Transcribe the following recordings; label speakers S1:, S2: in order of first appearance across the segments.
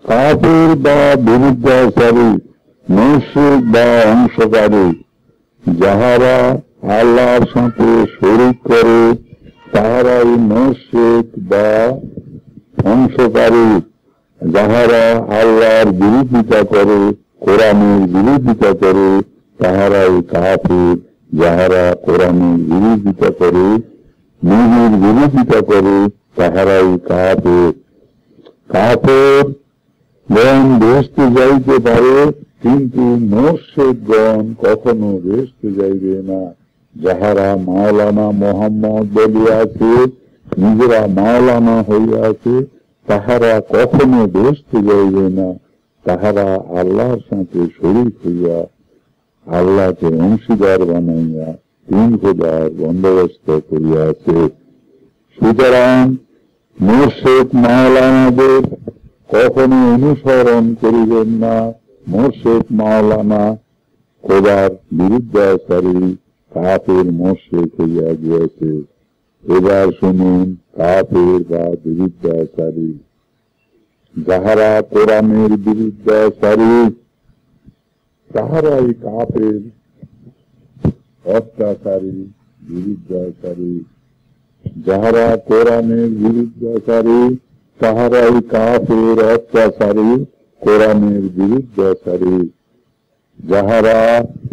S1: কাফির বা বিরুদ্ধাচারী, মুশরিক বা অংশকারী, যাহারা আল্লাহর সাথে শরীক করে তাহারাই মুশরিক বা অংশকারী। যাহারা আল্লাহর বিরোধিতা করে, কোরআনের বিরোধিতা করে, তাহারাই কাফির। যাহারা কোরআনের বিরোধিতা করে, নবীর বিরোধিতা করে, তাহারাই কাফির। কাফের গণ বেহেশতে যাইতে পারে, কিন্তু মুশরিকগণ কখনো বেহেশতে যাইবে না। যাহারা মাওলানা মোহাম্মদ বলিয়াছে, নিজেরা মাওলানা হইয়াছে, তাহারা কখনো বেহেশতে যাইবে না। তাহারা আল্লাহর সাথে শরীক হইয়া, আল্লাহকে অংশীদার বানাইয়া তিন খোদার বন্দোবস্ত করিয়াছে। সুতরাং মুশরিক মাওলানাদের কখনো অনুসরণ করিবেন না। মুশরিক মাওলানা খোদার বিরুদ্ধাচারী, কাফের মুশরিক হইয়া গিয়েছে। এবার শুনুন কাফের বা বিরুদ্ধাচারী। যাহারা কোরআনের বিরুদ্ধাচারী, তাহারাই কাফের অত্যাচারী, বিরুদ্ধাচারী। যাহারা কোরআনের বিরুদ্ধাচারী, তাহারাই কাফের অত্যাচারী, কোরআনের বিরুদ্ধাচারী। যাহারা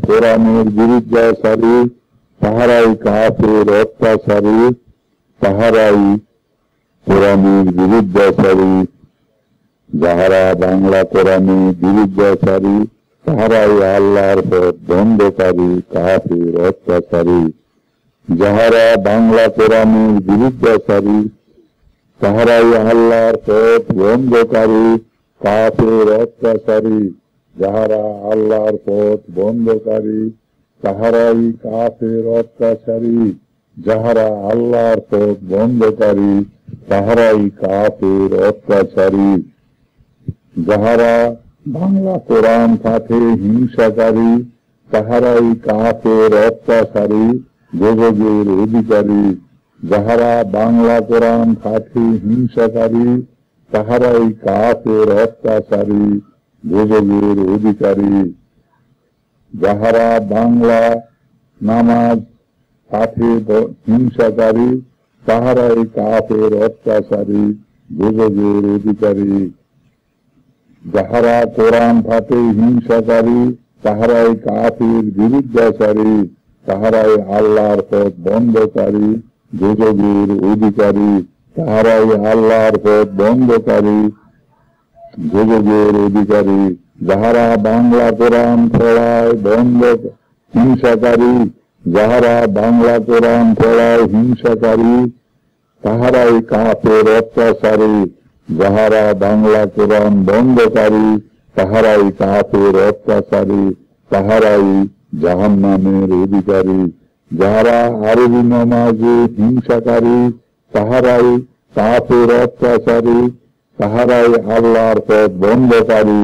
S1: কোরআনের বিরুদ্ধাচারী, তাহারাই কাফের অত্যাচারী, তাহারাই কোরআনের বিরুদ্ধাচারী। যাহারা বাংলা কোরআনের বিরুদ্ধাচারী, তাহারাই আল্লাহর পথ বন্ধকারী, কাফের অত্যাচারী। যাহারা বাংলা কোরআনের বিরুদ্ধাচারী, তাহারাই আল্লাহর পথ বন্ধকারী, কাফের অত্যাচারী। যাহারা আল্লাহর পথ বন্ধকারী, তাহারাই কাফের অত্যাচারী। যাহারা আল্লাহর পথ বন্ধকারী, তাহারাই কাফের অত্যাচারী। যাহারা বাংলা কোরআন পাঠে হিংসাকারী, তাহারাই কাফের অত্যাচারী, গজবের অধিকারী। যাহারা বাংলা কোরআন পাঠে হিংসাকারী, তাহারাই কাফের অত্যাচারী, গজবের অধিকারী। যাহারা বাংলা নামাজ পাঠে হিংসাকারী, তাহারাই কাফের অত্যাচারী, গজবের অধিকারী। যাহারা কোরআন পাঠে হিংসাকারী, তাহারাই কাফের বিরুদ্ধাচারী, তাহারাই আল্লাহর পথ বন্ধকারী, গজবের অধিকারী। তাহারাই আল্লাহর পথ বন্ধকারী, গজবের অধিকারী। যাহারা বাংলা কোরআন পড়ায় বন্ধ হিংসাকারী, যাহারা বাংলা কোরআন পড়ায় হিংসাকারী, তাহারাই কাফের অত্যাচারী। যাহারা বাংলা কোরআন বন্ধকারী, তাহারাই কাফের অত্যাচারী, তাহারাই জাহান্নামের অধিকারী। যাহারা আরবি নামাজে হিংসাকারী, তাহারাই কাফের অত্যাচারী, তাহারাই আল্লাহর পথ বন্ধকারী,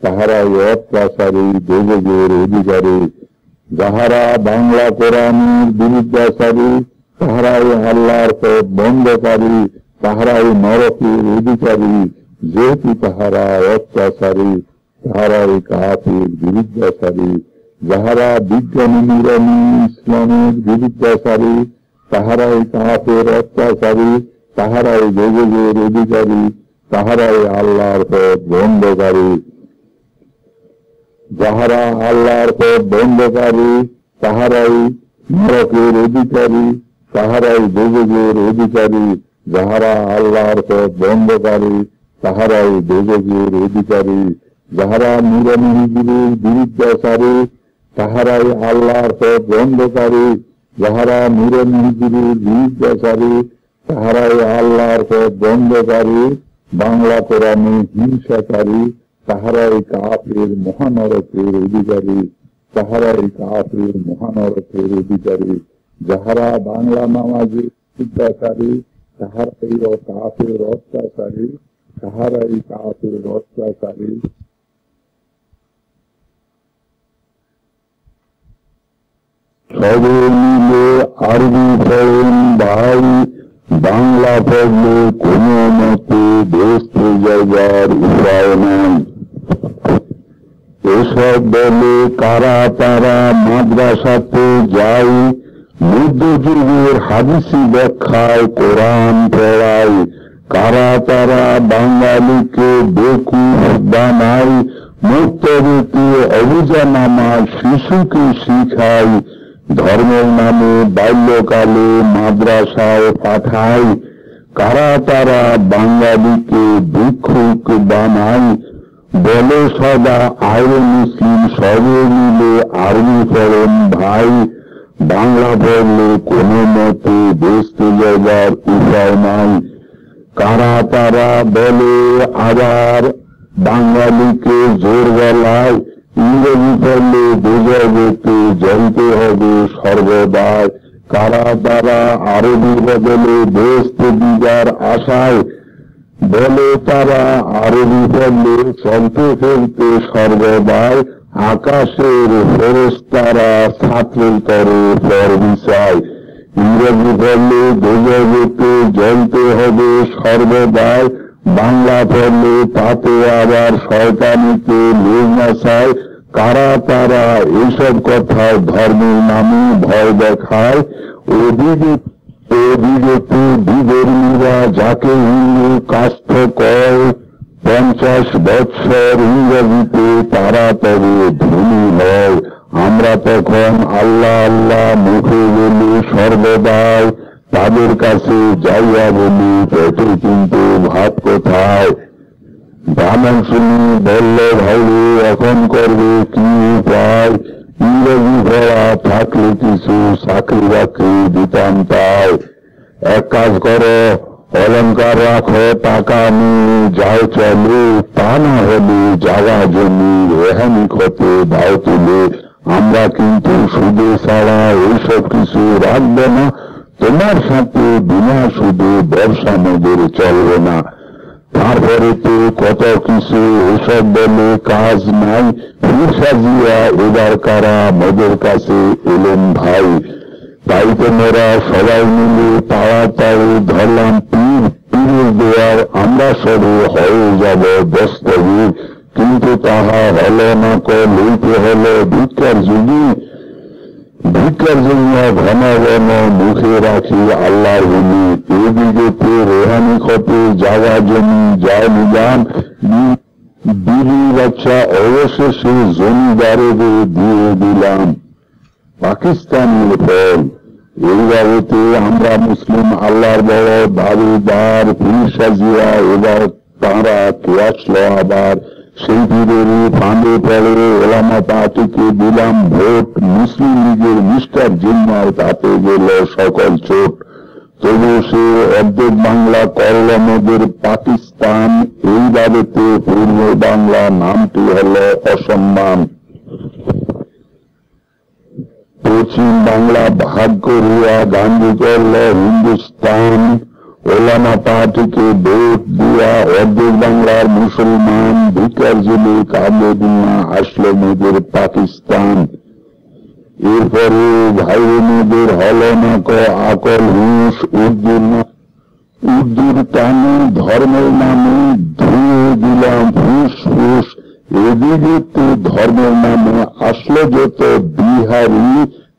S1: তাহারাই অত্যাচারী, গজবের অধিকারী। যাহারা বাংলা কোরআনের বিরুদ্ধাচারী, তাহারাই আল্লাহর পথ বন্ধকারী, তাহারাই নরকের অধিকারী। যেহেতু তাহারা অত্যাচারী, তাহারাই কাফের বিরুদ্ধাচারী। যাহারা বিজ্ঞানী নিরামী ইসলামের বিরুদ্ধাচারী, তাহারাই কাফের অত্যাচারী, তাহারাই গজবের অধিকারী, তাহারাই আল্লাহর পথ বন্ধকারী। যাহারা আল্লাহর পথ বন্ধকারী, তাহারাই নরকের অধিকারী, তাহারাই গজবের অধিকারী। যাহারা আল্লাহর পথ বন্ধকারী, তাহারাই গজবের অধিকারী। যাহারা নিরামিহিজুরের বিরুদ্ধাচারী, তাহারাই আল্লাহর পথ বন্ধকারী। যাহারা নিরামিহিজুরের বিরুদ্ধাচারী, তাহারাই আল্লাহর পথ বন্ধকারী। বাংলা কোরআনে হিংসাকারী, তাহারাই কাফের মহানরকের অধিকারী, তাহারাই কাফের মহানরকের অধিকারী। যাহারা বাংলা নামাজে বিরুদ্ধাচারী, তাহারাই কাফের অত্যাচারী, তাহারাই কাফের অত্যাচারী। সবে মিলে আরবি পড়েন ভাই, বাংলা পড়লে কোনো মতে ব্যস্ত যাইবার উপায় নাই। এসব বলে কারা তারা মাদ্রাসাতে যাই, মধ্যযুগের হাদিসি ব্যাখ্যায় কোরআন পড়ায়। কারা তারা বাঙালিকে বেকুব বানায়, মুক্তবৃত্তি অভিযানামা শিশুকে শিখায়। ধর্মের নামে বাল্যকালে মাদ্রাসায় পাঠায়। কারা তারা বাঙালিকে ভিক্ষুক বানায়, বলে সদা আইরে মুসলিম সবে মিলে আরবি পড়েন ভাই। বাংলা পড়লে কোনো মতে বেঁচতে যাবার উপায় নাই। কারা তারা বলে আবার বাঙালিকে জোর গলায়, ইংরেজি পড়লে বেজগতে জানতে হবে সর্বদাই। কারা তারা আরবি বদলে বেঁচতে দিবার আশায়, বলে তারা আরবি পড়লে চলতে ফেলতে সর্বদাই। আকাশের ফেরেশতারা ছাত্রের তরে পর বিচায়। ইংরেজি পড়লে বেজগতে জানতে হবে সর্বদাই। বাংলা পড়লে তাতে আবার শয়তানিতে লেজ নাচায়। কারা তারা এইসব কথা ধর্মের নামে ভয় দেখায়। ওদিকে বিধর্মীরা যাকে হিন্দু কাষ্ঠ কয়, 50 বৎসর ইংরেজিতে তারা তবে ধনী হয়। আমরা তখন আল্লাহ আল্লাহ মুখে বলি সর্বদাই, তাদের কাছে যাইয়া বলি পেটে কিন্তু ভাত কোথায়। ব্রাহ্মণ শুনি বলল ভাই এখন করবে কি উপায়, ইংরেজি পড়া থাকলে কিছু চাকরি বাকরি দিতাম তাই। এক কাজ করো, অলঙ্কার রাখো, টাকা নিয়ে যাও চলে, তা না হলে জায়গা জমি রেহানি ক্ষতে দাও তুলে। আমরা কিন্তু সুদে ছাড়া এইসব কিছু রাখবো না, তোমার সাথে বিনা সুদে ব্যবসা আমাদের চলবে না। তারপরে তো কত কিছু এসব বলে কাজ নাই। পীর সাজিয়া এবার কারা মোদের কাছে এলেন ভাই। তাই তো মোরা সবাই মিলে তাড়াতাড়ি ধরলাম পীর। পীরের দেওয়ার আমরা সবে হয়ে যাব দস্তগীর, কিন্তু তাহা হলো না। লইতে হলো ভিক্ষার যুগী। ভিক্ষার জন্য ঘন ঘন মুখে রাখি আল্লাহর বলি। এদিকে রেহানি খতে জায়গা জমি যা নিলাম, বিবি বাচ্চা অবশেষে জমিদারে দিয়ে দিলাম। পাকিস্তানের ফল এই বাবতে আমরা মুসলিম আল্লাহর বড় দাবিদার পীর সাজিয়া এবার তারা কে আসলো আবার। সেই পীরেরই ফাঁদে পড়ে ওলামা পার্টিকে দিলাম ভোট। মুসলিম লীগের মিস্টার জিন্নার তাতে গেল সকল চোট। তবু সে অর্ধেক বাংলা করল মোদের পাকিস্তান। এই বাবতে পূর্ব বাংলা নামটি হল অসম্মান। পশ্চিম বাংলা ভাগ করিয়া গান্ধী করল হিন্দুস্তান। ওলামা পার্টিকে ভোট দিয়া অর্ধেক বাংলার মুসলমান। ভিকার জেলে কামে দিনা আসলো মোদের পাকিস্তান। এরপরে ভাই বোনদের হল না আকল হুঁশ। উর্দুর টানে ধর্মের নামে ধুয়ে দিলাম ফুস ফুস। এদিকে ধর্মের নামে আসলো যত বিহারি,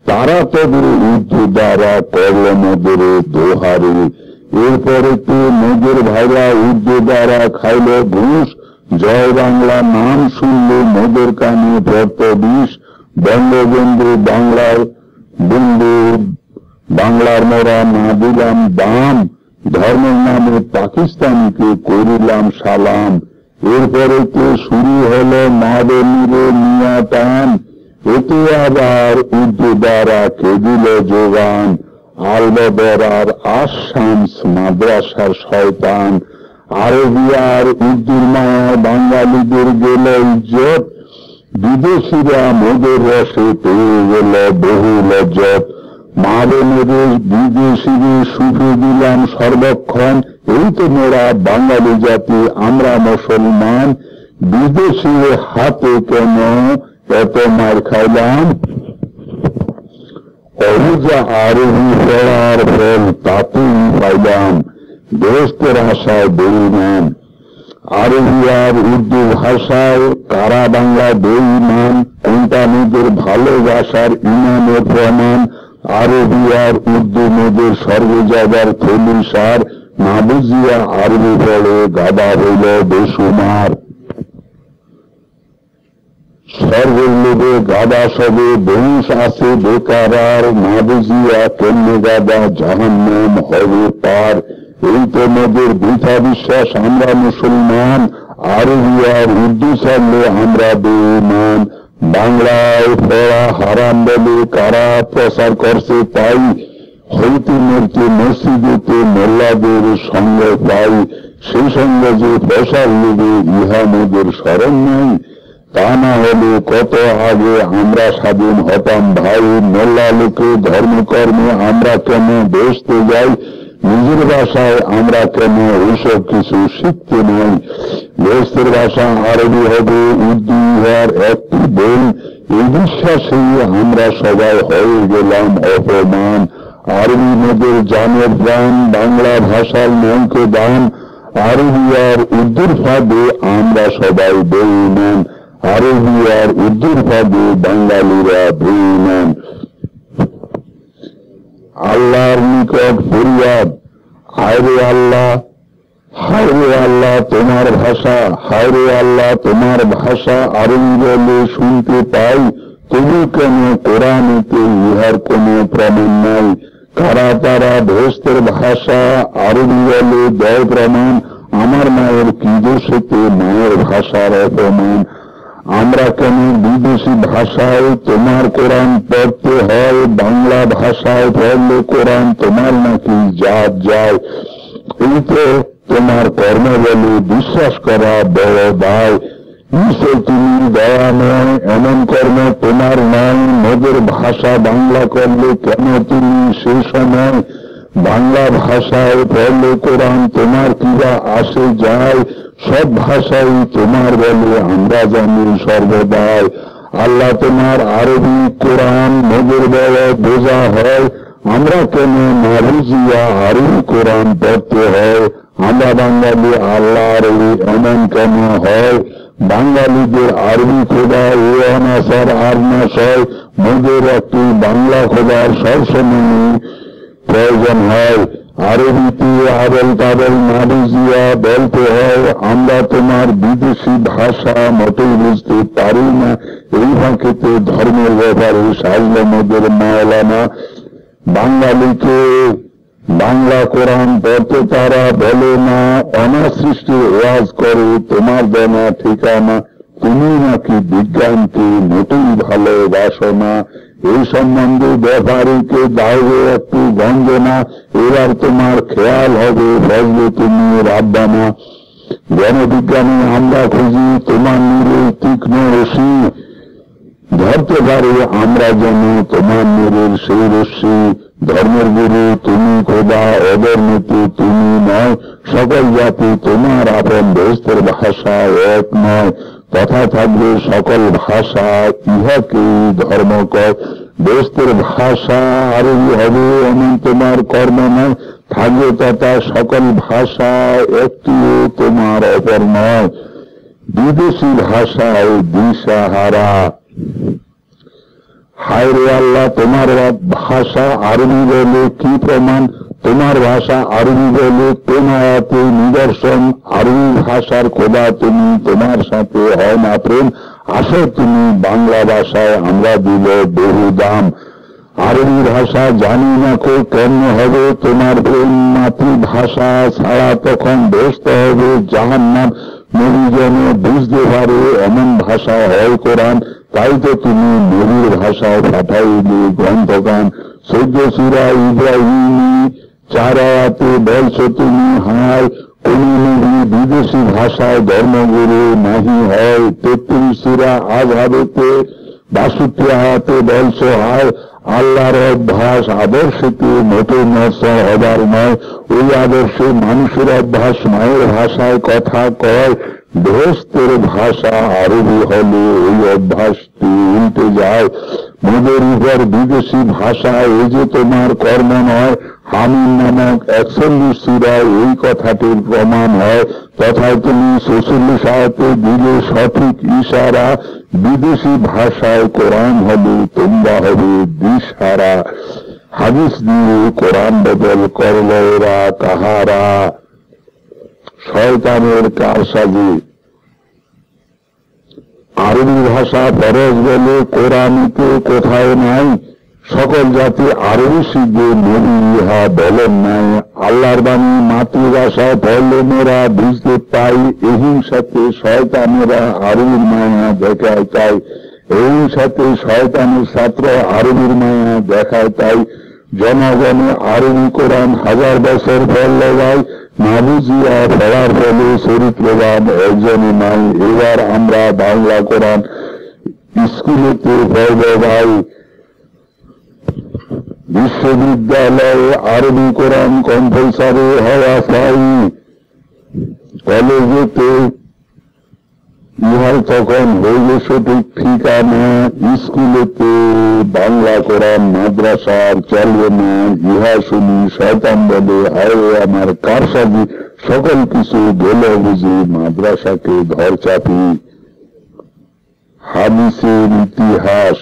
S1: তারা তবে উর্দু দ্বারা করল মোদের দোহারি। এরপরে তো মোদের ভাইরা উর্দু দ্বারা খাইল ঘুষ। জয় বাংলা নাম শুনলে মোদের কানে পড়ত বিষ। বঙ্গবন্ধু বাংলার বন্ধু, বাংলার মোরা না দিলাম দাম। ধর্মের নামে পাকিস্তানকে করিলাম সালাম। এরপরে তো শুরু হলো মাদনীরে মিয়া টান। এতে আবার উর্দু দ্বারা কে দিল যোগান। আলবদরার আশামস মাদ্রাসার শয়তান। আরবিয়ার উর্দুর মায়া বাঙালিদের গেল ইজ্জত। বিদেশিরা মোদের রসে পেয়ে গেল বহু লজ্জত। মাদনীরে বিদেশিরে সুখে দিলাম সর্বক্ষণ। এই তো মোরা বাঙালি জাতি, আমরা মুসলমান। বিদেশির হাতে কেন এত মার খাইলাম। অবুঝা আরবি পড়ার ফল তাতেই পাইলাম বেহেশতের আশায় বেঈমান। আরবি আর উর্দু ভাষায় কারা বাংলা বেঈমান, কোনটা মেয়েদের ভালোবাসার ইমানের প্রমাণ। আরবি আর উর্দু মেয়েদের স্বর্গে যাবার থলিসার, না বুঝিয়া আরবি পড়ে গাদা হইল বেসুমার। স্বর্গের লোভে গাদা সবে বংশ আছে বেকার, আর না বুঝিয়া কেমনে গাদা জাহান্নাম হবে পার। এই তো মোদের বৃথা বিশ্বাস আমরা মুসলমান, আরবি আর উর্দু ছাড়লে আমরা বেঈমান। বাংলায় পড়া হারাম বলে কারা প্রচার করছে তাই, হইতে মরতে মসজিদেতে মোল্লাদের সঙ্গে পাই। সেই সঙ্গে যে প্রসার নেবে ইহা মোদের স্মরণ নাই, তা না হলে কত আগে আমরা স্বাধীন হতাম ভাই। মোল্লা লোকে ধর্মকর্মে আমরা কেন বেহেশতে যাই, নিজের ভাষায় আমরা কেন এইসব কিছু শিখতে নাই। বেহেশতের ভাষা আরবি হবে, উর্দু ইহার একটি বই। এই বিশ্বাসে আমরা সবাই হয়ে গেলাম অপমান। আরবি মোদের জানের প্রাণ, বাংলা ভাষার নৌকে দান। আরবি আর উর্দুর ফাঁদে আমরা সবাই বেঈমান, আরবি আর উর্দুর ফাঁদে বাঙালিরা বেঈমান। আল্লাহর নিকট ফরিয়াদ, হায়রে আল্লাহ, হায়রে আল্লাহ তোমার ভাষা, হায়রে আল্লাহ তোমার ভাষা আরবি বলে শুনতে পাই, তবু কেন কোরআনেতে ইহার কোনো প্রমাণ নাই। কারা তারা বেহেশতের ভাষা আরবি বলে দেয় প্রমাণ, আমার মায়ের কি দোষেতে মায়ের ভাষার অপমান। আমরা কেন বিদেশি ভাষায় তোমার কোরআন পড়তে হয়, বাংলা ভাষায় পড়লে কোরআন তোমার নাকি জাত যায়। এই তো তোমার কর্ম বলে বিশ্বাস করা বড় দায়। নিশ্চয় তুমি দয়া নয়, এমন কর্ম তোমার নয়। মোদের ভাষা বাংলা করলে কেন তুমি সে সময়, বাংলা ভাষায় পড়লে কোরআন তোমার কিবা আসে যায়। সব ভাষাই তোমার বলে আমরা জানি সর্বদাই। আল্লাহ তোমার আরবি কোরআন মোদের বড় বোঝা হয়, আমরা কেন না বুঝিয়া আরবি কোরআন পড়তে হয়। আমরা বাঙালি আল্লাহ আরবি এমন কেন হয়, বাঙালিদের আরবি খোদা ও অনাসার আর না সয়। মোদের একটি বাংলা খোদার সবসময় প্রয়োজন হয়। আরবিতে আবল তাবল না বুঝিয়া বলতে হয়, আমরা তোমার বিদেশি ভাষা মোটেই বুঝতে পারি না। এই ফাঁকেতে ধর্মের ব্যাপারে সাজলে মোদের মাওলানা। বাঙালিকে বাংলা কোরআন পড়তে তারা বলে না, অনাসৃষ্টি ওয়াজ করে তোমার দেনা ঠিকানা। তুমি নাকি বিজ্ঞানকে মোটেই ভালোবাসো না, এই সম্বন্ধে ব্যাপারীকে দাও একটু গঞ্জনা। এবার তোমার খেয়াল হবে বলবে তুমি রাব্বানা। জ্ঞানবিজ্ঞানে আমরা খুঁজি তোমার নিরে তীক্ষ্ণ রশ্মি, ধরতে পারি আমরা যেন তোমার নিরের সেই রশ্মি। ধর্মের গুরু তুমি খোদা, ওদের নীতি তুমি নয়। সকল জাতি তোমার আপন, বেহেশতের ভাষা এক নয়। কথা থাকবে সকল ভাষা, ইহাকেই ধর্ম কয়। বেহেশতের ভাষা আরবি হবে এমন তোমার কর্ম নয়। থাকবে তথা সকল ভাষা, একটিও তোমার অপর নয়। বিদেশি ভাষায় দিশাহারা, হায়রে আল্লাহ তোমার ভাষা আরবি বলে কি প্রমাণ। তোমার ভাষা আরবি বলে কোন আয়াতে নিদর্শন। আরবি ভাষার খোদা তুমি, তোমার সাথে হয় না প্রেম। আসো তুমি বাংলা ভাষায়, আমরা দিব বহু দাম। আরবি ভাষা জানি না কো কেমন হবে তোমার প্রেম। মাতৃভাষা ছাড়া তখন বেহেশত হবে জাহান্নাম। নবী যেন বুঝতে পারে এমন ভাষা হয় কোরআন, তাই তো তুমি নবীর ভাষায় পাঠাইলে গ্রন্থগান। 14 সূরা ইব্রাহিমী 4 আয়াতে বলছো তুমি হায়, কোন নবী বিদেশি ভাষায় ধর্মগুরু নাহি হয়। 33 সূরা আযহাবেতে 62 আয়াতে বলছো হায়, আল্লাহর অভ্যাস আদর্শতে মোটেই নষ্ট হবার নয়। ওই আদর্শে মানুষের অভ্যাস মায়ের ভাষায় কথা কয়, বেহেশতের ভাষা আরবি হলে ওই অভ্যাসটি উল্টে যায়। মোদের উপর বিদেশি ভাষা এই যে তোমার কর্ম নয়, হামিম নামক 41 সূরায় এই কথাটির প্রমাণ হয়। তথায় তুমি 46 আয়াতে দিলে সঠিক ইশারা, বিদেশি ভাষায় কোরআন হবে, তোমরা হবে দিশহারা। হাদিস দিয়ে কোরআন বদল করল এরা কাহারা, শয়তানের কারসাজি। আরবি ভাষা ফরজ বলে কোরআনিতে কোথায় নাই, সকল জাতি আরবি শিখবে, নবী ইহা বলেন নাই। আল্লাহর বাণী মাতৃভাষায় পড়লে মোরা বুঝতে পাই, এহির সাথে শয়তানেরা আরবির মায়া দেখায় তাই, এহির সাথে শয়তানের ছাত্র আরবির মায়া দেখায় তাই। জনগণে আরবি কোরআন 1000 বছর পড়লে যায়, না বুঝিয়া পড়ার ফলে চরিত্রবান একজনই নাই। এবার আমরা বাংলা কোরআন স্কুলেতে পড়ব ভাই, বিশ্ববিদ্যালয়ে আরবি কোরআন কম্পালসারি হওয়া চাই, কলেজেতে ইহার তখন হইলে সঠিক ঠিকানা। স্কুলেতে বাংলা কোরআন মাদ্রাসার চলবে না, ইহা শুনি শয়তান বলে হায় আমার কারসাজি, সকল কিছু বলে বুঝি মাদ্রাসাকে ঘর চাপি। হাদিসের ইতিহাস,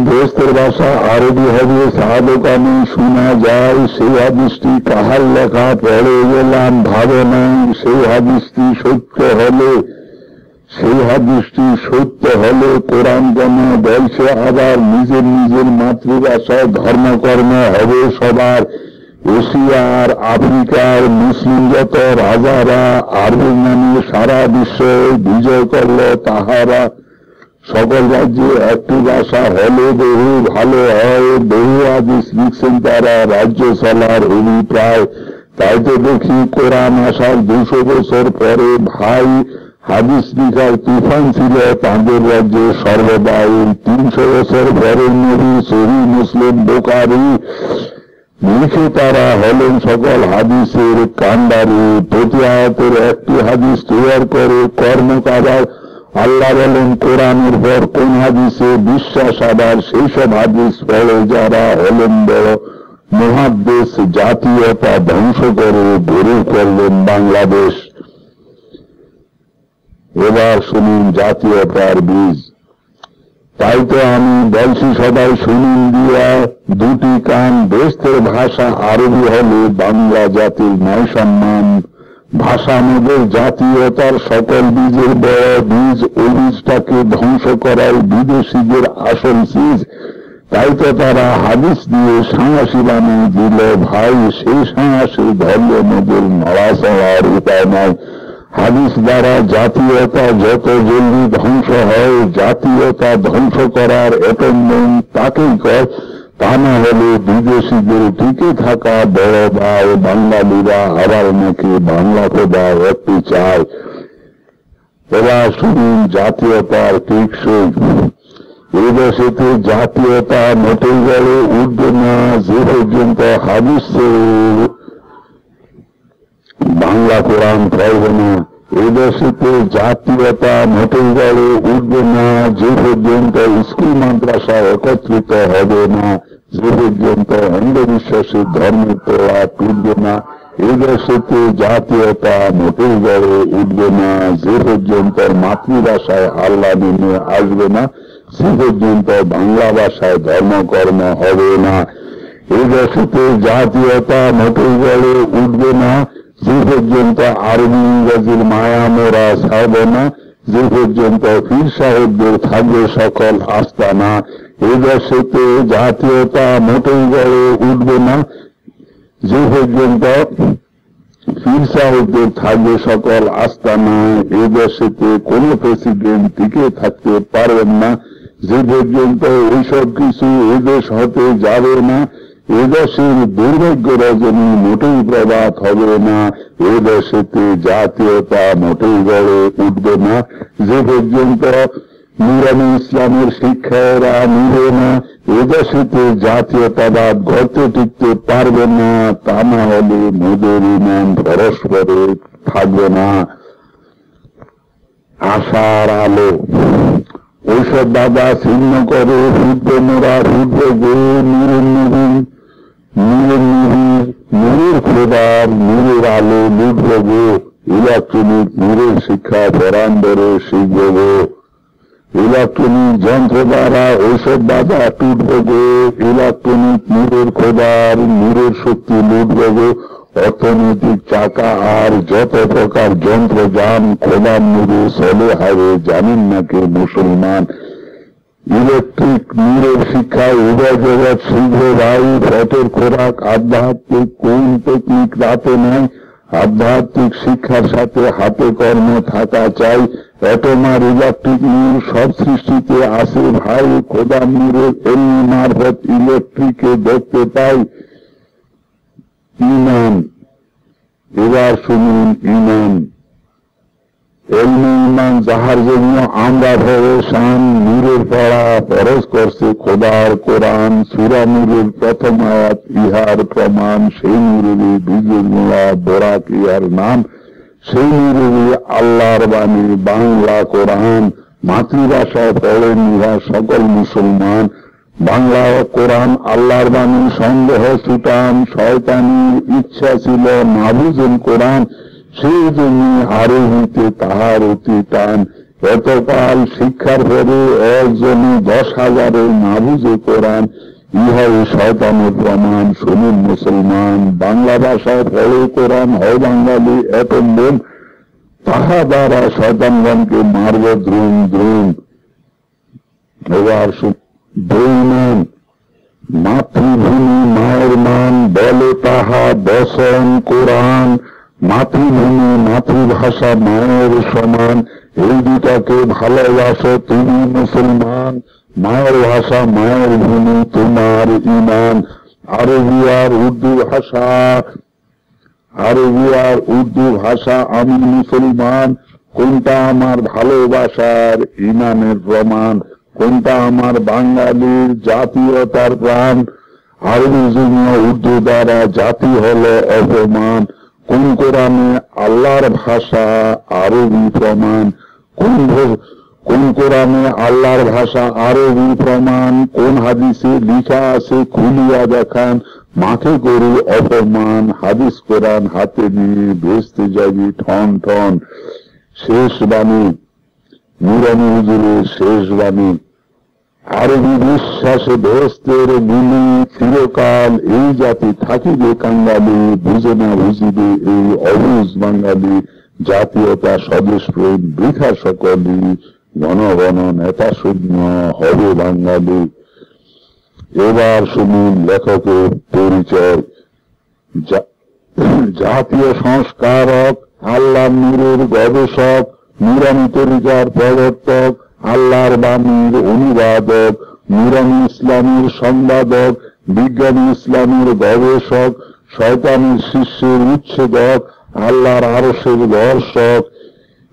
S1: বেহেশতের ভাষা আরবি হবে, সাহাবকানে শোনা যায়। সেই হাদিসটি কাহার লেখা পড়ে গেলাম ভাবে নাই, সেই হাদিসটি সত্য হলে কোরআন কেন বলছে আবার নিজের নিজের মাতৃভাষায় ধর্মকর্ম হবে সবার। এশিয়ার আফ্রিকার মুসলিম যত রাজারা আরবি নামে সারা বিশ্বে বিজয় করল তাহারা। সকল রাজ্যে একটি ভাষা হলে বহু ভালো হয়, বহু হাদিস লিখছেন তারা রাজ্য চলার অভিপ্রায়। তাই তো দেখি কোরআন আসার 200 বছর পরে ভাই হাদিস লিখার তুফান ছিল তাঁদের রাজ্যে সর্বদাই। 300 বছর পরে নবী সহিহ মুসলিম বুখারী লিখে তারা হলেন সকল হাদিসের কান্ডারি। প্রতি আয়াতের একটি হাদিস তৈরি করে কর্মকাবার। আল্লাহ বলেন কোরআনের পর কোন হাদিসে বিশ্বাস, আবার সেই সব হাদিস পড়ে যারা হলেন বড় মুহাদ্দিস, জাতীয়তা ধ্বংস করে গড়ে করলেন বাংলাদেশ। এবার শুনুন জাতীয়তার বীজ। তাই তো আমি বলছি সবাই শুনুন দিয়া দুটি কান, বেহেশতের ভাষা আরবি হলে বাংলা জাতির নয় সম্মান। ভাষা আমাদের জাতীয়তার সকল বীজের বড় বীজ, ওই বীজটাকে ধ্বংস করাই বিদেশিদের আসল চিজ। তাই তো তারা হাদিস দিয়ে সাঁড়াশি বানিয়ে দিল ভাই, সেই সাঁড়াশি ধরলে মোদের নড়াচড়ার উপায় নাই। হাদিস দ্বারা জাতীয়তা যত জলদি ধ্বংস হয়, জাতীয়তা ধ্বংস করার এটেন্ডেন্ট তাকেই কয়। তা না হলে বিদেশিদের টিকে থাকা বড় ভাই বাঙালিরা আবার নাকি বাংলা খোদা একটি চায়। এবার শুনুন জাতীয়তার টেকসই। এদেশেতে জাতীয়তা মোটেই গড়ে উঠবে না যে পর্যন্ত হাদিসে বাংলা কোরআন পড়বে না। এদেশেতে জাতীয়তা মোটেই গড়ে উঠবে না যে পর্যন্ত স্কুল মাদ্রাসা একত্রিত হবে না, যে পর্যন্ত অন্ধবিশ্বাসের ধর্মের তোলা তুলবে না। এদেশেতে জাতীয়তা মোটেই গড়ে উঠবে না যে পর্যন্ত মাতৃভাষায় আল্লাহ নেমে আসবে না, সে পর্যন্ত বাংলা ভাষায় ধর্মকর্ম হবে না। এদেশেতে জাতীয়তা মোটেই গড়ে উঠবে না যে পর্যন্ত আরবি ইংরেজির মায়া মোরা ছাড়বে না, যে পর্যন্ত পীর সাহেবদের থাকবে সকল আস্তানা। এদেশেতে জাতীয়তা মোটেই গড়ে উঠবে না যে পর্যন্ত পীর সাহেবদের থাকবে সকল আস্তানা। এদেশেতে কোনো প্রেসিডেন্ট টিকে থাকতে পারবেন না যে পর্যন্ত এইসব কিছু এদেশ হতে যাবে না। এদেশের দুর্ভাগ্য রজনী মোটেই প্রভাত হবে না। এদেশেতে জাতীয়তা মোটেই গড়ে উঠবে না যে পর্যন্ত নুরানি ইসলামের শিক্ষা এরা নিবে না, এদেশেতে জাতীয়তাবাদ গড়তে টিকতে পারবে না, তা না হলে মোদের ইমান পরস্পরে থাকবে না। আশার আলো ঐসব বাধা ছিন্ন করে ফুটবে মোরা, ফুটবে গো নূরের নবী, নূরের নবীর নূরের খোদার নূরের আলো লুটবে গো, ইলেকট্রনিক নূরের শিক্ষা পরাণ ধরে শিখবে গো। ইলেকট্রনিক যন্ত্র দ্বারা ঐসব বাধা টুটবে গো, ইলেকট্রনিক নূরের খোদার নূরের শক্তি লুটবে গো। অর্থনৈতিক চাকা আর যত প্রকার যন্ত্রযান খোদার নূরে চলে হবে, জানেন নাকি মুসলমান? ইলেকট্রিক নূরের শিক্ষায় উভয় জগৎ শীঘ্র ভাই, পেটের খোরাক আধ্যাত্মিক কোন টেকনিক রাতে নাই, আধ্যাত্মিক শিক্ষার সাথে হাতে কর্ম থাকা চাই। অ্যাটম আর ইলেকট্রিক নূর সব সৃষ্টিতে আছে ভাই, খোদার নূরের এমনি মারফত ইলেকট্রিকে দেখতে পাই। ইমান, এবার শুনুন ইমান। এলমে ইমান যাহার জন্য আমরা ভরসান, নূরের পড়া ফরজ করছে খোদার কোরআন, সূরা নূরের প্রথম আয়াত ইহার প্রমাণ, সেই নূরেরই বীজের মূলা বোরাক ইহার নাম, সেই নূরেরই আল্লাহর বাণী বাংলা কোরআন। মাতৃভাষায় পড়েন ইহা সকল মুসলমান, বাংলা কোরআন আল্লাহর বাণী সন্দেহ ছুটান, শয়তানির ইচ্ছা ছিল না বুঝেন কোরআন, সেই জন্য আরোহিতে তাহার অতি টান। এতকাল শিক্ষার পরে একজনে 10,000 না বুঝে কোরআন, ইহাই শয়তানের প্রমাণ। শুনুন মুসলমান, বাংলা ভাষায় পড়ে কোরআন হয় বাঙালি এত মন, তাহা দ্বারা শয়তানগণকে মারব দ্রুম দ্রুম। এবার বৈমান মাতৃভূমি মায়ের মান, বলে তাহা বচন কোরআন, মাতৃভূমি মাতৃভাষা মায়ের সমান, এই দুটাকে ভালোবাসো তুমি মুসলমান, মায়ের ভাষা মায়ের ভূমি তোমার ইমান। আরবি আর উর্দু ভাষা, আরবি আর উর্দু ভাষা আমি মুসলমান, কোনটা আমার ভালোবাসার ইমানের প্রমাণ, কোনটা আমার বাঙালির জাতীয়তার প্রাণ। আরবি জন্য উর্দু দ্বারা জাতি হলো অপমান, কোন কোরআনে আল্লাহর ভাষা আরবি প্রমাণ, কোন কোরআনে আল্লাহর ভাষা আরবি প্রমাণ, কোন হাদিসে লিখা আছে খুলিয়া দেখান, মাকে গরু অপমান, হাদিস কোরআন হাতে নিয়ে বেচতে যাবি ঠন ঠন। শেষ বাণী, নুরানি হুজুরের শেষ বাণী। আরবি বিশ্বাসে বেহেশতের গুলি, চিরকাল এই জাতি থাকিবে কাঙ্গালি, বুঝে না বুঝিবে এই অবুঝ বাঙালি, জাতীয়তা স্বদেশ প্রেম বৃথা সকলি, ঘন ঘন নেতা শূন্য হবে বাঙালি। এবার শুনুন লেখকের পরিচয়। জাতীয় সংস্কারক, আল্লাহ নূরের গবেষক, নুরানি তরিকার প্রবর্তক, আল্লাহর বাণীর অনুবাদক, নুরানি ইসলামের সম্পাদক, বিজ্ঞানী ইসলামের গবেষক, শয়তানের শিষ্যের উচ্ছেদক, আল্লাহর আরশের দর্শক,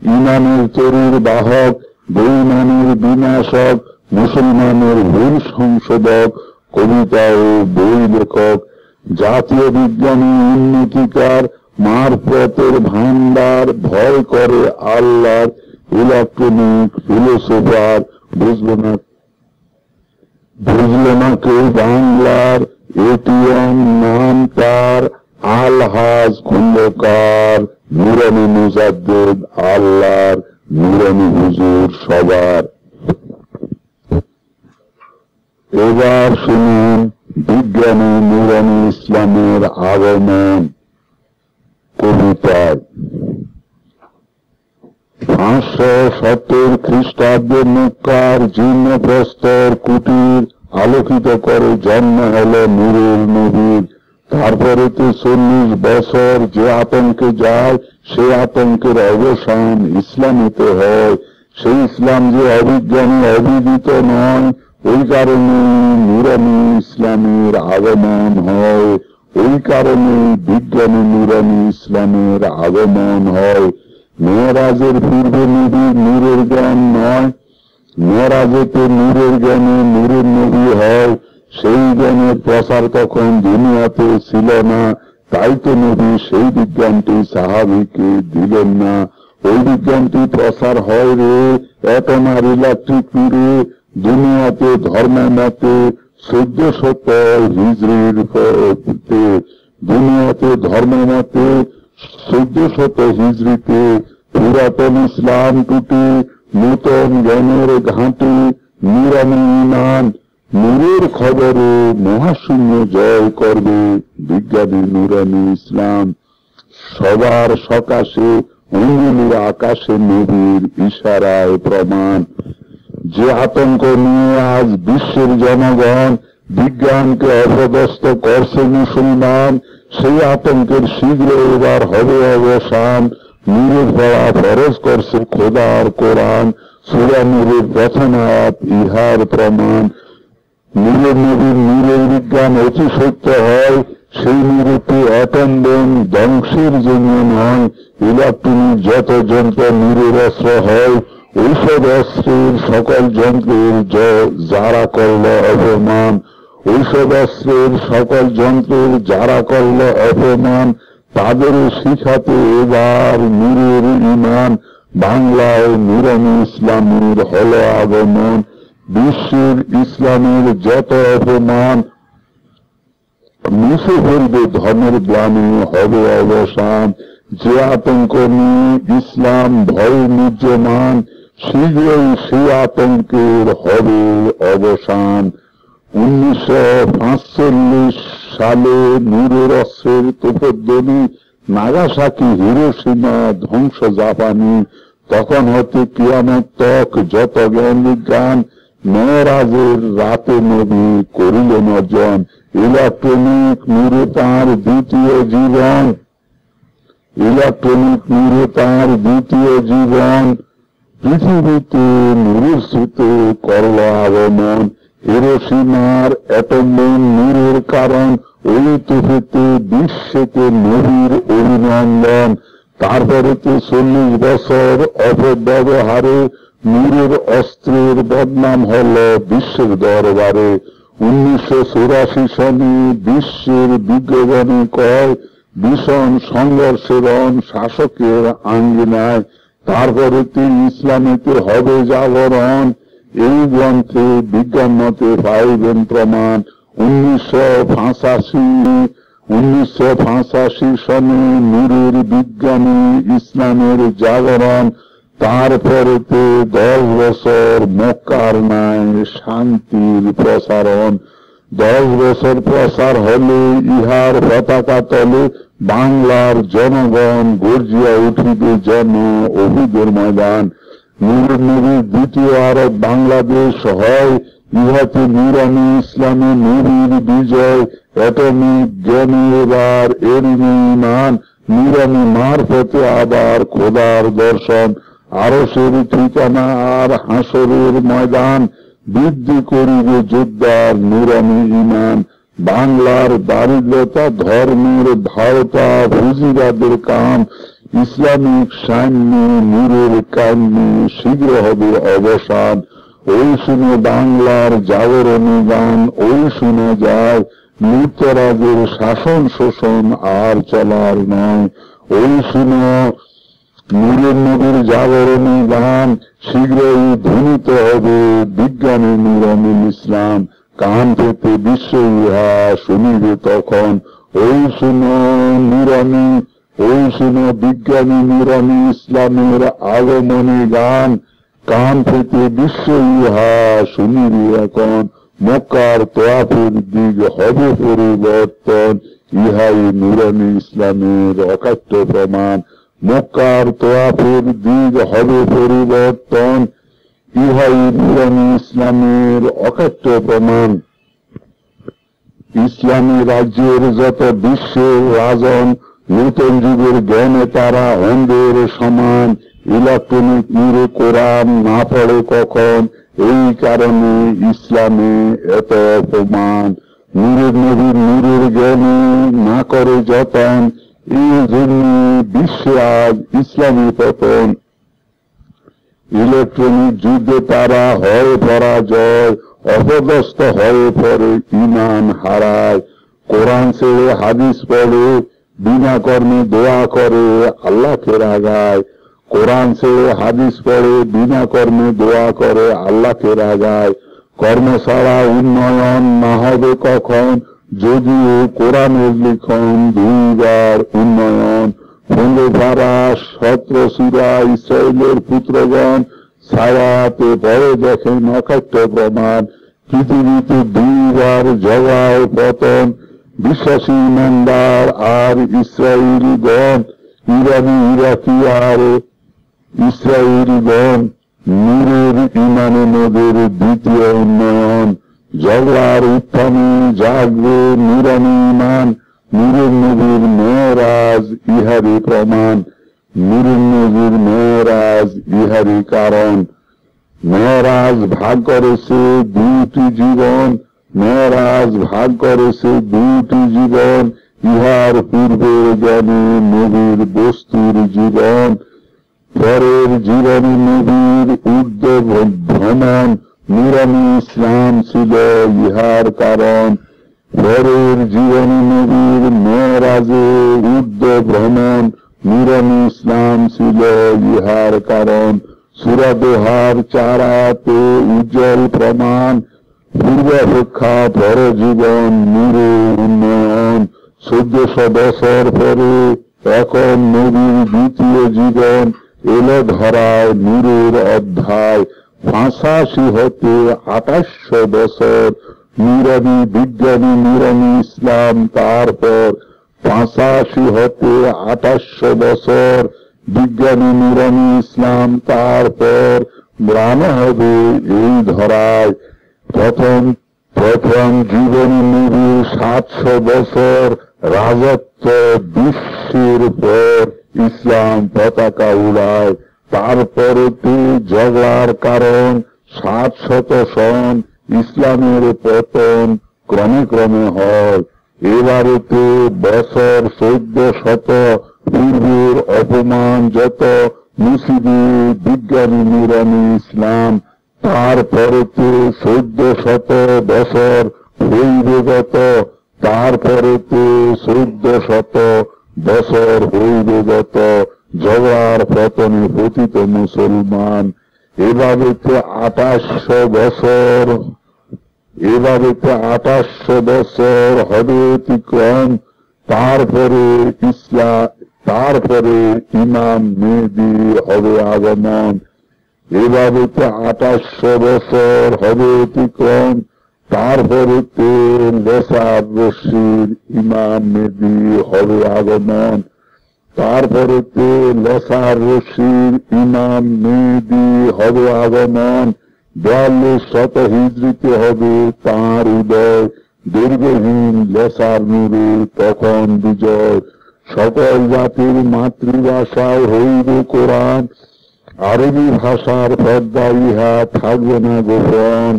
S1: ইমানের তরীর বাহক, বেঈমানের বিনাশক, মুসলমানের ভুল সংশোধক, কবিতা ও বই লেখক, জাতীয় বিজ্ঞানী উন্নতিকার, মারফতের ভান্ডার, ভয় করে আল্লাহর, ইলেকট্রনিক ফিলোসোফার, বুঝলো না কেউ বাংলার, এটিএম নাম তার আলহাজ খন্দকার, নুরানি মুজাদ্দেদ আল্লাহর, নুরানি হুজুর সবার। এবার শুনুন বিজ্ঞানী নুরানি ইসলামের আগমন। কবিতায় 570 খ্রিস্টাব্দে মক্কার জীর্ণ প্রস্তর কুটির আলোকিত করে জন্ম হল নূরের নবীর। তারপরে তো 40 বছর যে আতঙ্কে যায়, সে আতঙ্কের অবসান ইসলামেতে হয়। সেই ইসলাম যে অবিজ্ঞানী অবিদিত নয়, ওই কারণে নুরানি ইসলামের আগমন হয়, ওই কারণে বিজ্ঞানী নুরানি ইসলামের আগমন হয়। মেয়েরাজের পূর্বে নবীর নূরের জ্ঞান নয়, মেরাজেতে নূরের জ্ঞানে নূরের নবী হয়, সেই জ্ঞানের প্রসার তখন দুনিয়াতে ছিল না, তাই তো নবী সেই বিজ্ঞানটি সাহাবীকে দিলেন না। ওই বিজ্ঞানটি প্রসার হয় রে অ্যাটম আর ইলেকট্রিক নূরে দুনিয়াতে ধর্মের মতে 1400 হিজরির দুনিয়াতে ধর্মের মতে 1400 হিজরিতে পুরাতন ইসলাম টুটে নূতন জ্ঞানের ঘাঁটি নুরানি ঈমান নূরের খবরে মহাশূন্য জয় করবে বিজ্ঞানী নুরানি ইসলাম। সবার সকাশে অঙ্গুলির আকাশে নবীর ইশারায় প্রমাণ। যে আতঙ্ক নিয়ে আজ বিশ্বের জনগণ বিজ্ঞানকে অপদস্থ করছে মুসলমান, সেই আতঙ্কের শীঘ্র এবার হবে অবসান। নূরের পড়া ফরজ করছে খোদার কোরআন, সূরা নূরের প্রথম আয়াত ইহার প্রমাণ। নূরের নবীর নূরের বিজ্ঞান অতি সত্য হয়, সেই নূরেতে অ্যাটম বোম ধ্বংসের জন্য নয়। ইলেকট্রনিক যত যন্ত্র নূরের অস্ত্র হয়, ঔষধ অস্ত্রের সকল যন্ত্রের যারা করল অপমান। ঔষধ অস্ত্রের সকল যন্ত্রের যারা করল অপমান, তাদের শিখাতে এবার নূরের ঈমান। বাংলায় নুরানি ইসলামের হল আগমন, বিশ্বের ইসলামের যত অপমান মুছে ফেলবে ধর্মের গ্লানি হবে অবসান। যে আতঙ্ক নিয়ে ইসলাম ভয় নির্যমান, শীঘ্রই সেই আতঙ্কের হবে অবসান। 1945 সালে নূরের অস্ত্রের তোপধ্বনি, নাগাসাকি হিরোশিমা ধ্বংস জাপানি। তখন হতে কিয়ামত তক যত জ্ঞান বিজ্ঞান, মেরাজের রাতে নবী করিলেন অর্জন। ইলেকট্রনিক নূরে তাঁর দ্বিতীয় জীবন, ইলেকট্রনিক নূরে তাঁর দ্বিতীয় জীবন। পৃথিবীতে নূরের স্রোতে করল আগমন, হিরোশিমার অ্যাটম বোম নূরের কারণ। ওই তোফেতে বিশ্বেতে নবীর অভিনন্দন। তারপরেতে 40 বছর অপব্যবহারে নূরের অস্ত্রের বদনাম হল বিশ্বের দরবারে। 1984 সনে বিশ্বের বিজ্ঞগণে কয়, ভীষণ সংঘর্ষের শাসকের আঙ্গিনায়। তারপরেতে ইসলামেতে হবে জাগরণ, এই গ্রন্থে বিজ্ঞান মতে পাইবেন প্রমাণ। 1985 সনে নূরের বিজ্ঞানী ইসলামের জাগরণ। তারপরেতে 10 বছর মক্কার নাই শান্তির প্রসারণ। 10 বছর প্রসার হলে ইহার পতাকা তলে বাংলার জনগণ গর্জিয়া উঠিবে জন অভিদের ময়দান। নূরের নবীর দ্বিতীয় আরব বাংলাদেশ হয়, ইহাতে নুরানি ইসলামে নবীর বিজয়। অ্যাটমিক জ্ঞানী এবার এর ঈমান, নুরানি মারফতে আবার খোদার দর্শন। আরশের ঠিকানা আর হাসরের ময়দান, বৃদ্ধি করিবে যোদ্ধার নুরানি ঈমান। বাংলার দারিদ্রতা ধর্মের ভারতা পুঁজিবাদের কাম, ইসলামিক সাম্য নূরের কাম্যে শীঘ্র হবে অবসান। ওই শুনে বাংলার জাগরণী গান, ওই শুনে যায় লুপ্তরাজের শাসন শোষণ আর চলার নয়। ওই শুনে নূরের নবীর জাগরণী গান, শীঘ্রই ধ্বনিত হবে বিজ্ঞানী নুরানি ইসলাম। কান পেতে বিশ্ব ইহা শুনিবে তখন, ওই শুনো নুরানি, ওই শুনো বিজ্ঞানী নুরানি ইসলামের আগমনী গান। কান পেতে বিশ্ব ইহা শুনিবে এখন, মক্কার তোয়াফের দিক হবে পরিবর্তন। ইহাই নুরানি ইসলামের অকাট্য প্রমাণ। মক্কার তোয়াফের দিক হবে পরিবর্তন, ইহাই নুরানি ইসলামের অকাট্য প্রমাণ। ইসলামী রাজ্যের যত বিশ্বের রাজন, নূতন যুগের জ্ঞানে তারা অন্ধের সমান। ইলেকট্রনিক নূরে কোরআন না পড়ে কখন, এই কারণে ইসলামে এত অপমান। নূরের নবীর নূরের জ্ঞানে না করে যতন, এই জন্য বিশ্বে আজ ইসলামী পতন। ইলেকট্রনিক যুদ্ধে তারা হয় পরাজয়, অপদস্থ হয়ে পড়ে, ঈমান হারায়। কোরআন ছেড়ে হাদিস পড়ে, বিনা কর্মে দোয়া করে, আল্লাহকে রাগায়। কোরআন ছেড়ে হাদিস পড়ে, বিনা কর্মে দোয়া করে, আল্লাহকে রাগায়। কর্ম ছাড়া উন্নয়ন না হবে কখন, যদিও কোরআনের লিখন দুইবার উন্নয়ন। ফলে পারা 17 সূরা ইসরায়েলের পুত্রগণ ছায়াতে পরে দেখেন অকাট্য প্রমাণ। পৃথিবীতে দুইবার জগায় পতন, বিশ্বাসী ইমানদার আর ইসরায়েলিগণ, ইরানি ইরাকি আর ইসরায়েলিগণ। নূরের ইমানে নদের দ্বিতীয় উন্নয়ন, ঝগড়ার উত্থানে জাগবে নূরানি ইমান। নূরের নবীর মেরাজ ইহারি প্রমাণ, নূরের নবীর মেরাজ ইহারি কারণ। মেরাজ ভাগ করেছে দুটি জীবন, মেরাজ ভাগ করেছে দুটি জীবন। ইহার পূর্বে জ্ঞানে নবীর বস্তুর জীবন, পরের জীবনে নবীর ঊর্ধ্ব ভ্রমণ। নূরানি ইসলাম ছিল ইহার কারণ, পরের জীবনে নবীর মেরাজে ঊর্ধ্ব ভ্রমণ। নূরানি ইসলাম ছিল ইহার কারণ। সূরা দোহার 4 উজ্জ্বল প্রমাণ, পূর্বাপেক্ষা পর জীবন নূরে উন্নয়ন। 1400 বছর পরে এখন নবীর দ্বিতীয় জীবন এলো ধরায় নূরের অধ্যায়। 85 হতে 2800 বছর নূরানি বিজ্ঞানী নূরানি ইসলাম, তারপর 85 হতে 2800 বছর বিজ্ঞানী নূরানি ইসলাম, তারপর ম্লান হবে এই ধরায়। প্রথম জীবনী নবীর 700 বছর রাজত্ব, বিশ্বের পর ইসলাম পতাকা উড়ায়। তারপরেতে ঝগড়ার কারণ 700 সন, ইসলামের পতন ক্রমে ক্রমে হয়। এবারেতে বছর 1400, পূর্বের অপমান যত মুসিবে বিজ্ঞানী নূরানি ইসলাম। তারপরেতে 1400 বছর হইবে গত, তারপরেতে 1400 বছর হইবে গত। ঝগড়ার পতনে পতিত মুসলমান। এভাবেতে 2800 বছর, এভাবেতে 2800 বছর হবে অতিক্রম। তারপরে ইমাম মেহেদী হবে আগমন। এভাবেতে 2800 বছর হবে অতিক্রম। তারপরেতে লেসার রশির ইমাম মেহেদী হবে আগমন। তারপরেতে লেসার রশির ইমাম মেহেদী হবে আগমন। 4200 হিজরিতে হবে তাঁর উদয়। দীর্ঘহীন লেসার নূরে তখন বিজয়। সকল জাতির মাতৃভাষায় হইবে কোরআন, আরবি ভাষার পর্দা ইহা থাকবে না গোপন।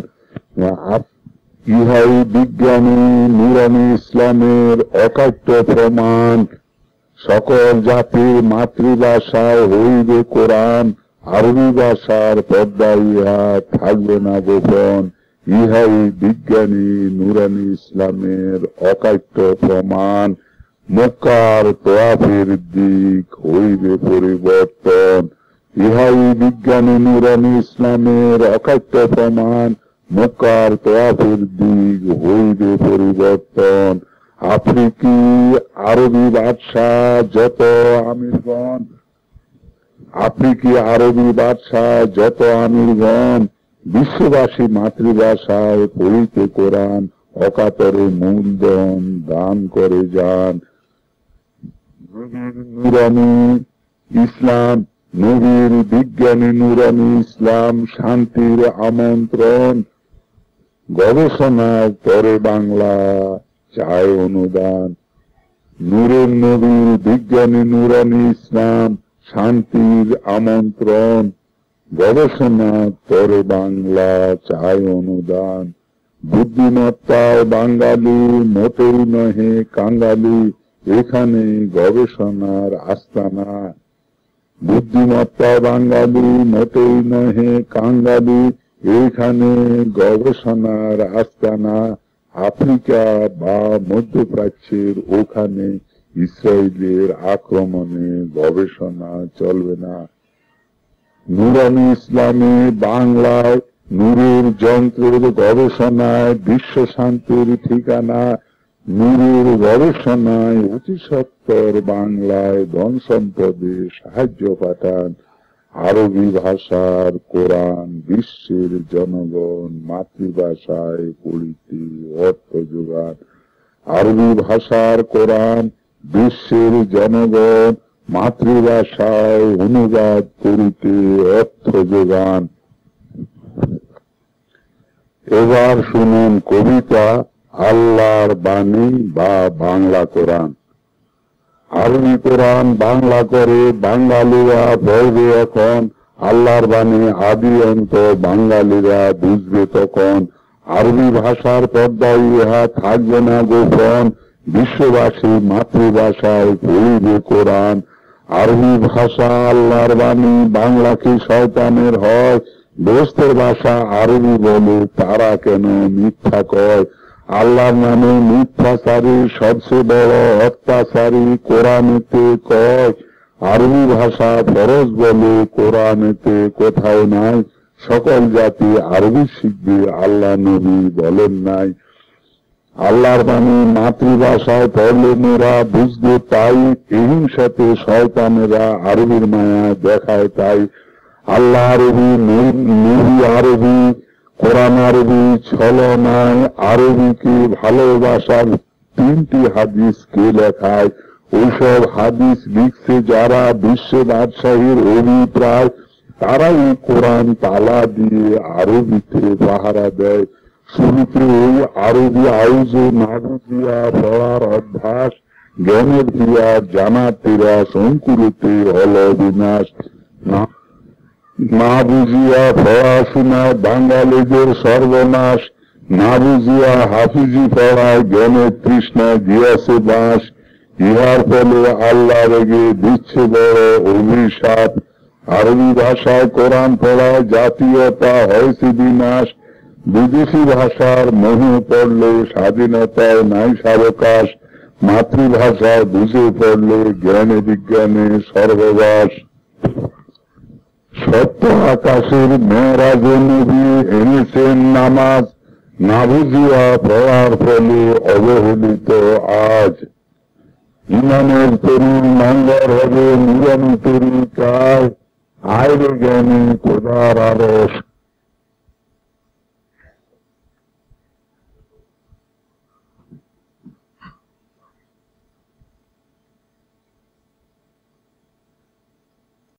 S1: ইহাই বিজ্ঞানী নূরানি ইসলামের অকাট্য প্রমাণ। সকল জাতির মাতৃভাষায় হইবে কোরআন, আরবি ভাষার পর্দা ইহা থাকবে না গোপন। ইহাই বিজ্ঞানী নূরানি ইসলামের অকাট্য প্রমাণ। মক্কার তোয়াফের দিক হইবে পরিবর্তন। ইহাই বিজ্ঞানী নূরানি ইসলামের অকাট্য প্রমাণ। মক্কার তোয়াফের দিক হইবে পরিবর্তন। আফ্রিকি আরবি বাদশাহ যত আমিরগণ, আফ্রিকি আরবি বাদশাহ যত আমিরগণ, বিশ্ববাসী মাতৃভাষায় পড়িতে কোরআন, অকাতরে মূলধন দান করে যান। নূরানি ইসলাম, নবীর বিজ্ঞানী নূরানি ইসলাম, শান্তির আমন্ত্রণ। গবেষণায় করে বাংলা চায় অনুদান। নূরের নবীর বিজ্ঞানী নূরানি ইসলাম, শান্তির আমন্ত্রণ। গবেষণা করে বাংলা চায় অনুদান। বুদ্ধিমত্তায় বাঙালি মোটেই নহে কাঙ্গালি, এখানে গবেষণার আস্তানা। বুদ্ধিমত্তা বাঙালি মোটেই নহে কাঙ্গালি, এইখানে গবেষণার আস্তানা, আফ্রিকা বা মধ্যপ্রাচ্যের ওখানে ইসরায়েলের আক্রমণে গবেষণা চলবে না। নুরানি ইসলামে বাংলায় নূরের যন্ত্রের গবেষণায় বিশ্ব শান্তির ঠিকানা, নূরের গবেষণায় অতি সত্তর বাংলায় ধন সম্পদে সাহায্য পাঠান। আরবি ভাষার কোরআন বিশ্বের জনগণ মাতৃভাষায় পড়িতে অর্থ যোগান। আরবি ভাষার কোরআন বিশ্বের জনগণ মাতৃভাষায় অনুবাদ করিতে অর্থ যোগান। এবার শুনুন কবিতা আল্লাহর বাণী বা বাংলা কোরআন। আরবি কোরআন বাংলা করে বাঙালিরা পড়বে এখন, আল্লাহর বাণী আদি অন্ত বাঙালিরা বুঝবে তখন। আরবি ভাষার পর্দায় ইহা থাকবে না গোপন, বিশ্ববাসী মাতৃভাষায় পড়িবে কোরআন। আরবি ভাষা আল্লাহর বাণী, বাংলা কি শয়তানের হয়? দোস্তের ভাষা আরবি বলে তারা কেন মিথ্যা কয়? আল্লাহর নামে মিথ্যাচারী সবচেয়ে বড় অত্যাচারী কোরআনেতে কয়। আরবি ভাষা ফরজ বলে কোরআনেতে কোথাও নাই, সকল জাতি আরবি শিখবে আল্লাহ নবী বলেন নাই। আল্লাহর বাণী মাতৃভাষায় পড়লে মোরা বুঝবে তাই, হিংসাতে শয়তানেরা আরবির মায়া দেখায় তাই। আল্লাহ আরবি, নবী আরবি, কোরআন আরবি, ছলনায় আরবিকে ভালোবাসার তিনটি হাদিস কে লেখায়? ওইসব হাদিস লিখছে যারা বিশ্ব বাদশাহীর অভিপ্রায়, তারাই কোরআন তালা দিয়ে আরবিতে পাহারা দেয়। শুরুতে ওই আরবি আউজে না বুঝিয়া পড়ার অভ্যাস, জ্ঞানের দিয়া জানা তিরাস, অঙ্কুরেতে হল বিনাশ। না বুঝিয়া পড়াশোনায় বাঙালিদের সর্বনাশ, না বুঝিয়া হাফিজি পড়ায় জ্ঞানের তৃষ্ণায় দিয়াছে বাস। ইহার ফলে আল্লাহ রেগে দিচ্ছে বড় অভিশাপ। আরবি ভাষায় কোরআন পড়ায় জাতীয়তা হয়েছে বিনাশ, বিদেশি ভাষার মোহে পড়লে স্বাধীনতায় নাই সাবকাশ, মাতৃভাষায় বুঝে পড়লে জ্ঞানে বিজ্ঞানে সর্ববাস। সত্য আকাশের মেরাজে নবী এনেছেন নামাজ, না বুঝিয়া পড়ার ফলে অবহেলিত আজ। ইমানের তরুণ নাঙ্গর হবে নুরানি তরিকায়, আইরে জ্ঞানী খোদার আরশ।